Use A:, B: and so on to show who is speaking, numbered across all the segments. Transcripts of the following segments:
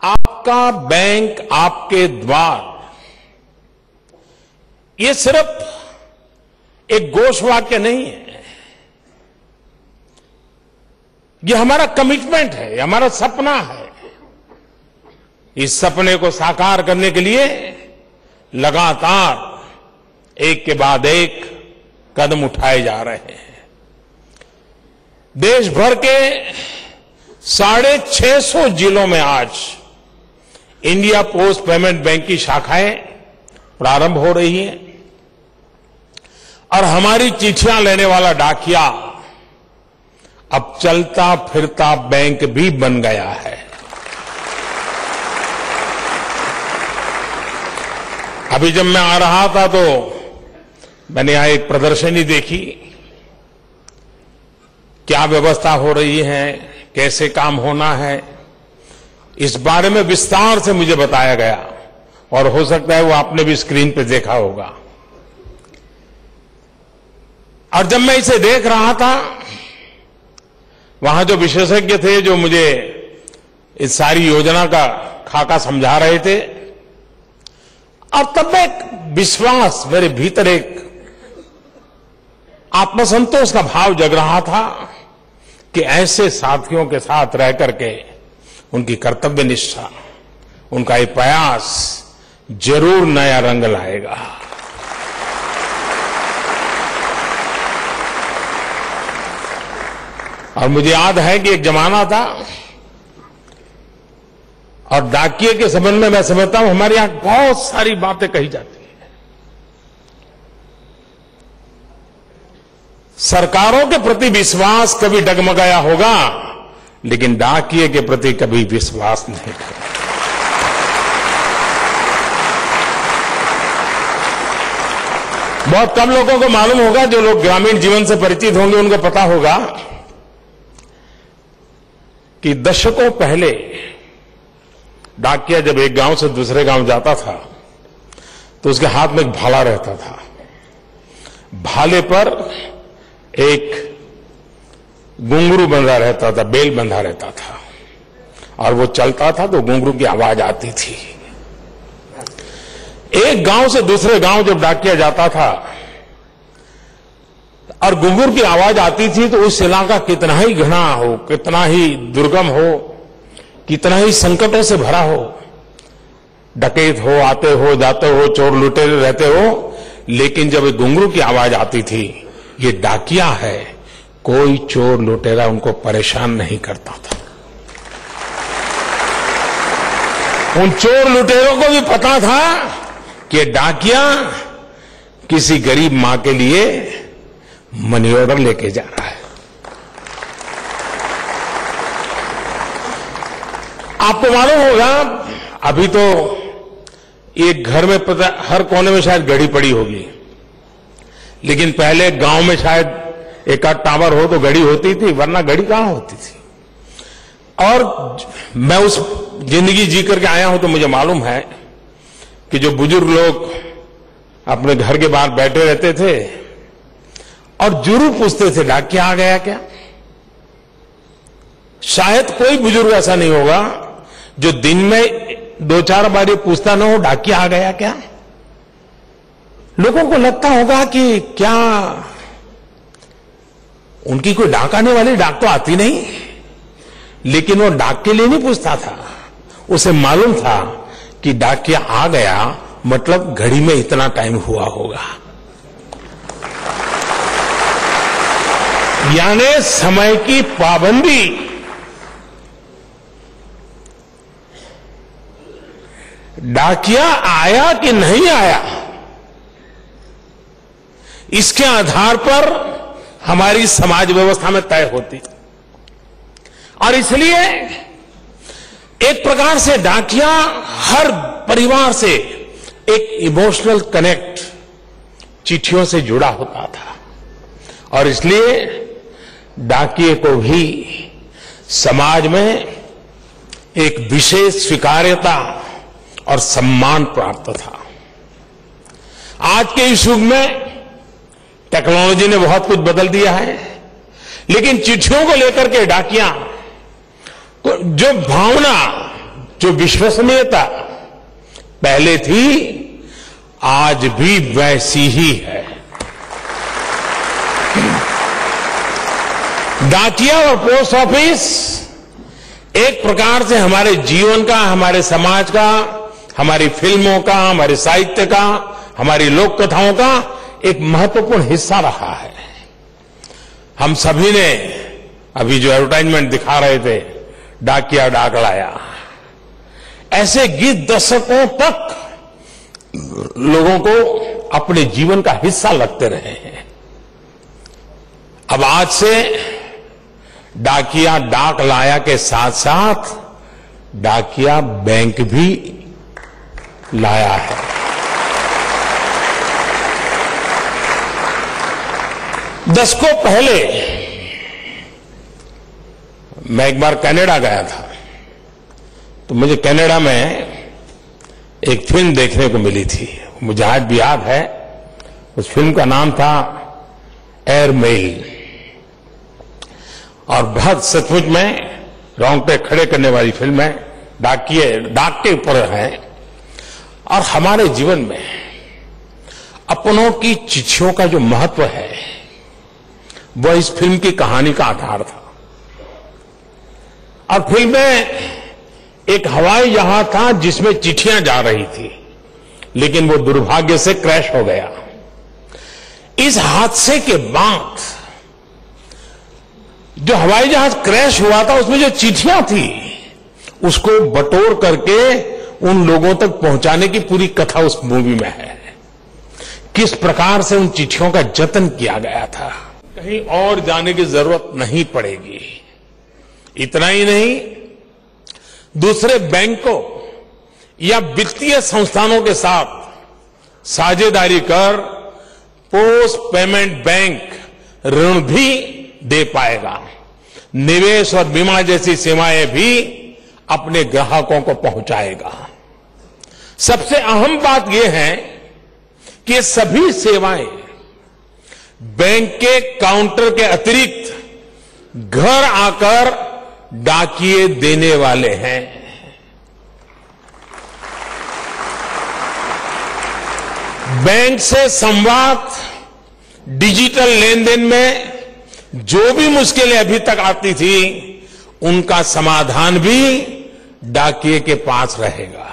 A: आपका बैंक आपके द्वार, ये सिर्फ एक घोषवाक्य नहीं है, ये हमारा कमिटमेंट है, ये हमारा सपना है। इस सपने को साकार करने के लिए लगातार एक के बाद एक कदम उठाए जा रहे हैं। देश भर के 650 जिलों में आज इंडिया पोस्ट पेमेंट बैंक की शाखाएं प्रारंभ हो रही हैं और हमारी चिट्ठियां लेने वाला डाकिया अब चलता फिरता बैंक भी बन गया है। अभी जब मैं आ रहा था तो मैंने यहां एक प्रदर्शनी देखी, क्या व्यवस्था हो रही है, कैसे काम होना है, इस बारे में विस्तार से मुझे बताया गया और हो सकता है वो आपने भी स्क्रीन पे देखा होगा। और जब मैं इसे देख रहा था, वहां जो विशेषज्ञ थे जो मुझे इस सारी योजना का खाका समझा रहे थे, और तब एक विश्वास मेरे भीतर, एक आत्मसंतोष का भाव जग रहा था कि ऐसे साथियों के साथ रह करके उनकी कर्तव्य निष्ठा, उनका ये प्रयास जरूर नया रंग लाएगा। और मुझे याद है कि एक जमाना था, और डाकिये के संबंध में मैं समझता हूं हमारे यहां बहुत सारी बातें कही जाती हैं। सरकारों के प्रति विश्वास कभी डगमगाया होगा, लेकिन डाकिये के प्रति कभी विश्वास नहीं था। बहुत कम लोगों को मालूम होगा, जो लोग ग्रामीण जीवन से परिचित होंगे उनको पता होगा कि दशकों पहले डाकिया जब एक गांव से दूसरे गांव जाता था तो उसके हाथ में एक भाला रहता था। भाले पर एक घुंघरू बंधा रहता था, बेल बंधा रहता था, और वो चलता था तो घुंघरू की आवाज आती थी। एक गांव से दूसरे गांव जब डाकिया जाता था और घुंघरू की आवाज आती थी तो उस इलाका कितना ही घना हो, कितना ही दुर्गम हो, कितना ही संकटों से भरा हो, डकैत हो, आते हो जाते हो, चोर लुटेरे रहते हो, लेकिन जब घुंघरू की आवाज आती थी, ये डाकिया है, कोई चोर लुटेरा उनको परेशान नहीं करता था। उन चोर लुटेरों को भी पता था कि डाकिया किसी गरीब मां के लिए मनी ऑर्डर लेके जा रहा है। आपको मालूम होगा, अभी तो एक घर में पता हर कोने में शायद घड़ी पड़ी होगी, लेकिन पहले गांव में शायद एक आध टावर हो तो घड़ी होती थी, वरना घड़ी कहां होती थी। और मैं उस जिंदगी जी करके आया हूं तो मुझे मालूम है कि जो बुजुर्ग लोग अपने घर के बाहर बैठे रहते थे और जरूर पूछते थे डाकिया आ गया क्या। शायद कोई बुजुर्ग ऐसा नहीं होगा जो दिन में 2-4 बार ये पूछता ना हो डाकिया आ गया क्या। लोगों को लगता होगा कि क्या उनकी कोई डाक आने वाली, डाक तो आती नहीं, लेकिन वो डाक के लिए नहीं पूछता था। उसे मालूम था कि डाकिया आ गया मतलब घड़ी में इतना टाइम हुआ होगा, यानी समय की पाबंदी। डाकिया आया कि नहीं आया, इसके आधार पर हमारी समाज व्यवस्था में तय होती। और इसलिए एक प्रकार से डाकिया हर परिवार से एक इमोशनल कनेक्ट चिट्ठियों से जुड़ा होता था, और इसलिए डाकिये को भी समाज में एक विशेष स्वीकार्यता और सम्मान प्राप्त था। आज के इस युग में टेक्नोलॉजी ने बहुत कुछ बदल दिया है, लेकिन चिट्ठियों को लेकर के डाकिया जो भावना जो विश्वसनीयता पहले थी आज भी वैसी ही है। डाकिया और पोस्ट ऑफिस एक प्रकार से हमारे जीवन का, हमारे समाज का, हमारी फिल्मों का, हमारे साहित्य का, हमारी लोक कथाओं का एक महत्वपूर्ण हिस्सा रहा है। हम सभी ने अभी जो एडवर्टाइजमेंट दिखा रहे थे, डाकिया डाक लाया, ऐसे गीत दशकों तक लोगों को अपने जीवन का हिस्सा लगते रहे हैं। अब आज से डाकिया डाक लाया के साथ साथ डाकिया बैंक भी लाया है। दशकों पहले मैं एक बार कनाडा गया था, तो मुझे कनाडा में एक फिल्म देखने को मिली थी, मुझे आज भी याद है। उस फिल्म का नाम था एयरमेल, और बहुत सचमुच में रोंगटे खड़े करने वाली फिल्म है। डाक के ऊपर है, और हमारे जीवन में अपनों की चिट्ठियों का जो महत्व है वह इस फिल्म की कहानी का आधार था। और फिल्म में एक हवाई जहाज था जिसमें चिट्ठियां जा रही थी, लेकिन वो दुर्भाग्य से क्रैश हो गया। इस हादसे के बाद जो हवाई जहाज क्रैश हुआ था उसमें जो चिट्ठियां थी उसको बटोर करके उन लोगों तक पहुंचाने की पूरी कथा उस मूवी में है। किस प्रकार से उन चिट्ठियों का जतन किया गया था। कहीं और जाने की जरूरत नहीं पड़ेगी। इतना ही नहीं, दूसरे बैंकों या वित्तीय संस्थानों के साथ साझेदारी कर पोस्ट पेमेंट बैंक ऋण भी दे पाएगा। निवेश और बीमा जैसी सेवाएं भी अपने ग्राहकों को पहुंचाएगा। सबसे अहम बात यह है कि ये सभी सेवाएं बैंक के काउंटर के अतिरिक्त घर आकर डाकिए देने वाले हैं। बैंक से संवाद, डिजिटल लेन देन में जो भी मुश्किलें अभी तक आती थी उनका समाधान भी डाकिए के पास रहेगा।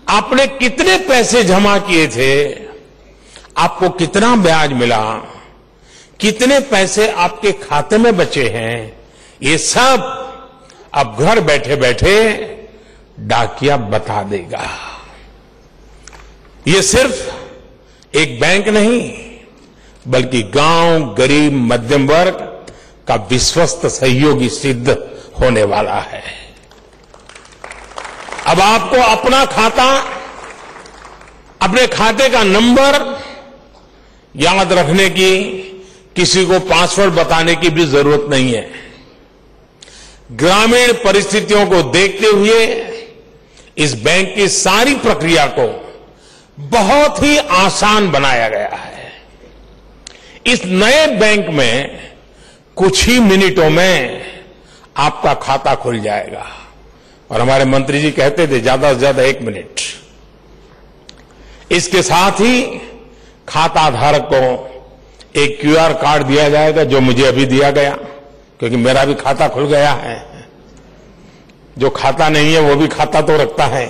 A: आपने कितने पैसे जमा किए थे, आपको कितना ब्याज मिला, कितने पैसे आपके खाते में बचे हैं, ये सब अब घर बैठे बैठे डाकिया बता देगा। ये सिर्फ एक बैंक नहीं बल्कि गांव, गरीब, मध्यम वर्ग का विश्वस्त सहयोगी सिद्ध होने वाला है। अब आपको अपना खाता, अपने खाते का नंबर याद रखने की, किसी को पासवर्ड बताने की भी जरूरत नहीं है। ग्रामीण परिस्थितियों को देखते हुए इस बैंक की सारी प्रक्रिया को बहुत ही आसान बनाया गया है। इस नए बैंक में कुछ ही मिनटों में आपका खाता खुल जाएगा, और हमारे मंत्री जी कहते थे ज्यादा से ज्यादा 1 मिनट। इसके साथ ही खाता धारक को एक QR कार्ड दिया जाएगा, जो मुझे अभी दिया गया, क्योंकि मेरा भी खाता खुल गया है। जो खाता नहीं है वो भी खाता तो रखता है।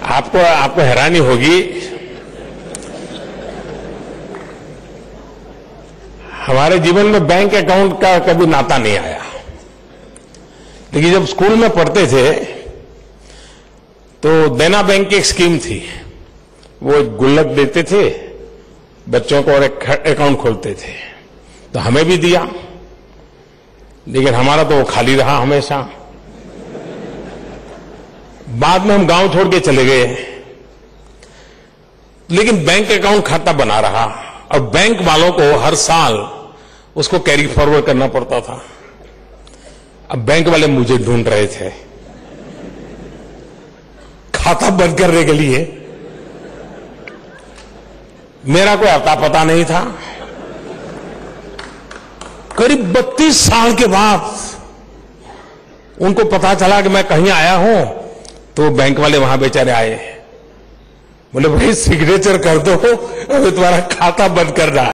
A: आपको हैरानी होगी, हमारे जीवन में बैंक अकाउंट का कभी नाता नहीं आया, लेकिन जब स्कूल में पढ़ते थे तो देना बैंक की एक स्कीम थी। वो एक गुल्लक देते थे बच्चों को और एक अकाउंट खोलते थे, तो हमें भी दिया, लेकिन हमारा तो वो खाली रहा हमेशा। बाद में हम गांव छोड़ के चले गए, लेकिन बैंक अकाउंट खाता बना रहा, और बैंक वालों को हर साल उसको कैरी फॉरवर्ड करना पड़ता था। अब बैंक वाले मुझे ढूंढ रहे थे, खाता बंद करने के लिए। मेरा कोई अता पता नहीं था। करीब 32 साल के बाद उनको पता चला कि मैं कहीं आया हूं, तो बैंक वाले वहां बेचारे आए, बोले भाई सिग्नेचर कर दो, अभी तुम्हारा खाता बंद करना है।